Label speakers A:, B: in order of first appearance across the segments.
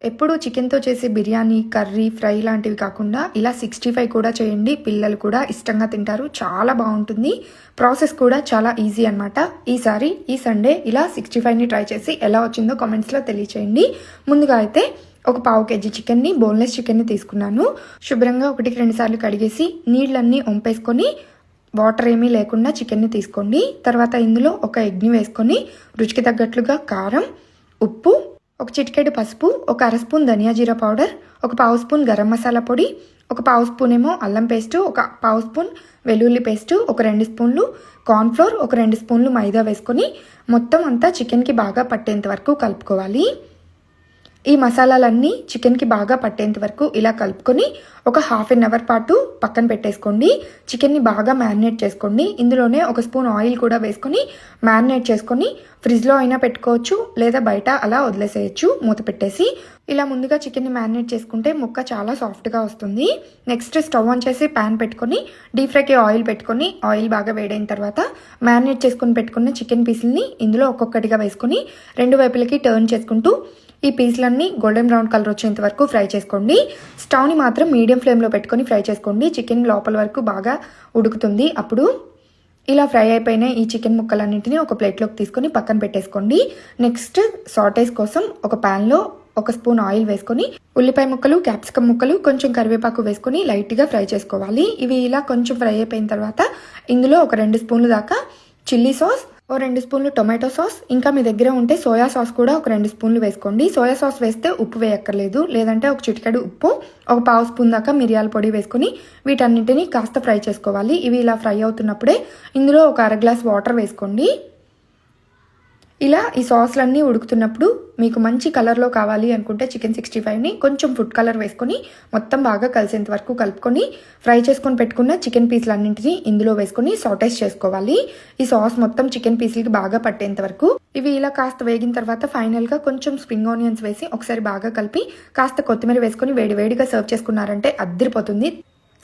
A: ఎప్పుడు చికెన్తో చేసే బిర్యానీ, కర్రీ, ఫ్రై లాంటివి కాకుండా ఇలా 65 కూడా చేయండి. పిల్లలు కూడా ఇష్టంగా తింటారు. చాలా బాగుంటుంది. ప్రాసెస్ కూడా చాలా ఈజీ అనమాట. ఈసారి ఈ సండే ఇలా 65ని ట్రై చేసి ఎలా వచ్చిందో కామెంట్స్లో తెలియచేయండి. ముందుగా అయితే ఒక పావు కేజీ చికెన్ని, బోన్లెస్ చికెన్ని తీసుకున్నాను. శుభ్రంగా 1-2 సార్లు కడిగేసి నీళ్ళన్నీ వంపేసుకొని వాటర్ ఏమీ లేకుండా చికెన్ని తీసుకోండి. తర్వాత ఇందులో ఒక ఎగ్ని వేసుకొని రుచికి తగ్గట్లుగా కారం, ఉప్పు, ఒక చిటికెడు పసుపు, ఒక అర స్పూన్ ధనియా జీరా పౌడర్, ఒక పావు స్పూన్ గరం మసాలా పొడి, ఒక పావు స్పూన్ ఏమో అల్లం పేస్టు, ఒక పావు స్పూన్ వెల్లుల్లి పేస్టు, ఒక 2 స్పూన్లు కార్న్ఫ్లోర్, ఒక 2 స్పూన్లు మైదా వేసుకొని మొత్తం అంతా చికెన్కి బాగా పట్టేంత వరకు కలుపుకోవాలి. ఈ మసాలాలన్నీ చికెన్కి బాగా పట్టేంత వరకు ఇలా కలుపుకొని ఒక ½ అన్ అవర్ పాటు పక్కన పెట్టేసుకోండి. చికెన్ని బాగా మ్యారినేట్ చేసుకోండి. ఇందులోనే ఒక స్పూన్ ఆయిల్ కూడా వేసుకొని మ్యారినేట్ చేసుకొని ఫ్రిడ్జ్లో అయినా పెట్టుకోవచ్చు, లేదా బయట అలా వదిలేసేయచ్చు మూత పెట్టేసి. ఇలా ముందుగా చికెన్ని మ్యారినేట్ చేసుకుంటే ముక్క చాలా సాఫ్ట్గా వస్తుంది. నెక్స్ట్ స్టవ్ ఆన్ చేసి ప్యాన్ పెట్టుకొని డీప్ ఫ్రైకి ఆయిల్ పెట్టుకొని ఆయిల్ బాగా వేడైన తర్వాత మ్యారినేట్ చేసుకొని పెట్టుకున్న చికెన్ పీసుల్ని ఇందులో ఒక్కొక్కటిగా వేసుకొని 2 వైపులకి టర్న్ చేసుకుంటూ ఈ పీసులన్నీ గోల్డెన్ బ్రౌన్ కలర్ వచ్చేంత వరకు ఫ్రై చేసుకోండి. స్టవ్ని మాత్రం మీడియం ఫ్లేమ్లో పెట్టుకొని ఫ్రై చేసుకోండి. చికెన్ లోపల వరకు బాగా ఉడుకుతుంది. అప్పుడు ఇలా ఫ్రై అయిపోయిన ఈ చికెన్ ముక్కలన్నింటినీ ఒక ప్లేట్లోకి తీసుకొని పక్కన పెట్టేసుకోండి. నెక్స్ట్ సాటేస్ కోసం ఒక ప్యాన్లో ఒక స్పూన్ ఆయిల్ వేసుకొని ఉల్లిపాయ ముక్కలు, క్యాప్సికమ్ ముక్కలు, కొంచెం కరివేపాకు వేసుకొని లైట్గా ఫ్రై చేసుకోవాలి. ఇవి ఇలా కొంచెం ఫ్రై అయిపోయిన తర్వాత ఇందులో ఒక 2 స్పూన్లు దాకా చిల్లీ సాస్, ఓ 2 స్పూన్లు టొమాటో సాస్, ఇంకా మీ దగ్గర ఉంటే సోయా సాస్ కూడా ఒక 2 స్పూన్లు వేసుకోండి. సోయా సాస్ వేస్తే ఉప్పు వేయక్కర్లేదు, లేదంటే ఒక చిటికెడు ఉప్పు, ఒక పావు స్పూన్ దాకా మిరియాల పొడి వేసుకొని వీటన్నింటినీ కాస్త ఫ్రై చేసుకోవాలి. ఇవి ఇలా ఫ్రై అవుతున్నప్పుడే ఇందులో ఒక అర గ్లాస్ వాటర్ వేసుకోండి. ఇలా ఈ సాస్లన్నీ ఉడుకుతున్నప్పుడు మీకు మంచి కలర్లో కావాలి అనుకుంటే చికెన్ 65ని కొంచెం ఫుడ్ కలర్ వేసుకొని మొత్తం బాగా కలిసేంత వరకు కలుపుకొని ఫ్రై చేసుకొని పెట్టుకున్న చికెన్ పీసులన్నింటినీ ఇందులో వేసుకొని సాటేస్ చేసుకోవాలి. ఈ సాస్ మొత్తం చికెన్ పీసులకి బాగా పట్టేంత వరకు. ఇవి ఇలా కాస్త వేగిన తర్వాత ఫైనల్గా కొంచెం స్ప్రింగ్ ఆనియన్స్ వేసి ఒకసారి బాగా కలిపి కాస్త కొత్తిమీర వేసుకొని వేడివేడిగా సర్వ్ చేసుకున్నారంటే అద్దరిపోతుంది.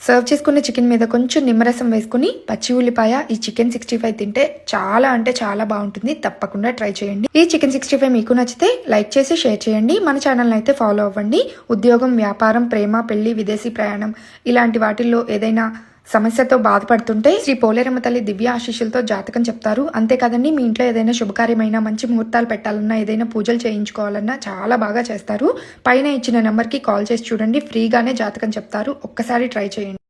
A: సర్వ్ చేసుకున్న చికెన్ మీద కొంచెం నిమ్మరసం వేసుకుని పచ్చి ఉల్లిపాయ ఈ చికెన్ 65 తింటే చాలా అంటే చాలా బాగుంటుంది. తప్పకుండా ట్రై చేయండి. ఈ చికెన్ 65 మీకు నచ్చితే లైక్ చేసి షేర్ చేయండి. మన ఛానల్ని అయితే ఫాలో అవ్వండి. ఉద్యోగం, వ్యాపారం, ప్రేమ, పెళ్లి, విదేశీ ప్రయాణం ఇలాంటి వాటిల్లో ఏదైనా సమస్యతో బాధపడుతుంటే శ్రీ పోలేరమ్మ తల్లి దివ్య ఆశీస్సులతో జాతకం చెప్తారు. అంతేకాదండి, మీ ఇంట్లో ఏదైనా శుభకార్యమైనా, మంచి ముహూర్తాలు పెట్టాలన్నా, ఏదైనా పూజలు చేయించుకోవాలన్నా చాలా బాగా చేస్తారు. పైన ఇచ్చిన నెంబర్కి కాల్ చేసి చూడండి. ఫ్రీగానే జాతకం చెప్తారు. ఒక్కసారి ట్రై చేయండి.